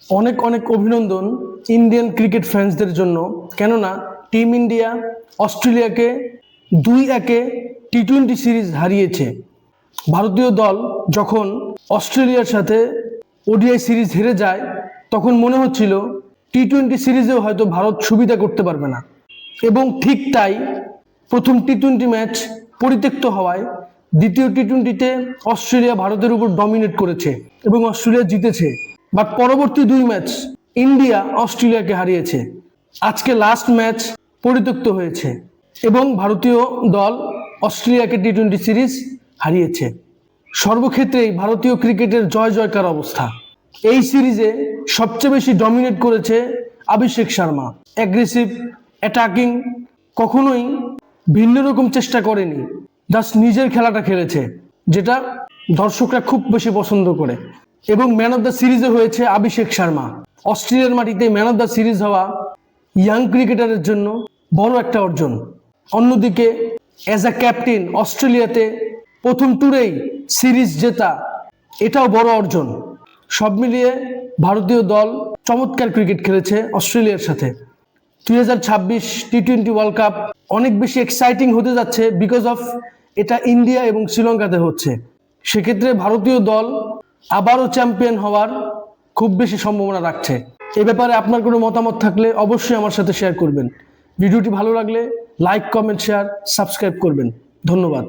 অনেক অনেক অভিনন্দন ইন্ডিয়ান ক্রিকেট ফ্যান্সদের জন্য, কেননা টিম ইন্ডিয়া অস্ট্রেলিয়াকে 2-1 টি-20 সিরিজ হারিয়েছে। ভারতীয় দল যখন অস্ট্রেলিয়ার সাথে ওডিআই সিরিজ হেরে যায় তখন মনে হচ্ছিল টি-20 সিরিজেও হয়তো ভারত সুবিধা করতে পারবে না, এবং ঠিক তাই প্রথম টি-20 ম্যাচ পরিত্যক্ত হওয়ায় দ্বিতীয় টি-20তে অস্ট্রেলিয়া ভারতের উপর ডমিনেট করেছে এবং অস্ট্রেলিয়া জিতেছে। বাট পরবর্তী 2 ম্যাচ ইন্ডিয়া অস্ট্রেলিয়াকে হারিয়েছে। আজকে লাস্ট ম্যাচ পরিত্যক্ত হয়েছে এবং ভারতীয় দল অস্ট্রেলিয়াকে টি-20 সিরিজ হারিয়েছে। সর্বক্ষেত্রেই ভারতীয় ক্রিকেটের জয় জয়কার অবস্থা। এই সিরিজে সবচেয়ে বেশি ডমিনেট করেছে অভিষেক শর্মা। অ্যাগ্রেসিভ অ্যাটাকিং, কখনোই ভিন্ন রকম চেষ্টা করেনি, জাস্ট নিজের খেলাটা খেলেছে, যেটা দর্শকরা খুব বেশি পছন্দ করে। এবং ম্যান অফ দ্য সিরিজে হয়েছে অভিষেক শর্মা। অস্ট্রেলিয়ার মাটিতে ম্যান অফ দ্য সিরিজ হওয়া ইয়াং ক্রিকেটারের জন্য বড় একটা অর্জন। অন্যদিকে অ্যাজ আ ক্যাপ্টেন অস্ট্রেলিয়াতে প্রথম ট্যুরেই সিরিজ জেতা, এটাও বড় অর্জন। সব মিলিয়ে ভারতীয় দল চমৎকার ক্রিকেট খেলেছে অস্ট্রেলিয়ার সাথে। 2026 টি-20 ওয়ার্ল্ড কাপ অনেক বেশি এক্সাইটিং হতে যাচ্ছে বিকজ অফ এটা ইন্ডিয়া এবং শ্রীলঙ্কাতে হচ্ছে। সেক্ষেত্রে ভারতীয় দল আবারও চ্যাম্পিয়ন হওয়ার খুব বেশি সম্ভাবনা রাখছে। এ ব্যাপারে আপনার কোনো মতামত থাকলে অবশ্যই আমার সাথে শেয়ার করবেন। ভিডিওটি ভালো লাগলে লাইক, কমেন্ট, শেয়ার, সাবস্ক্রাইব করবেন। ধন্যবাদ।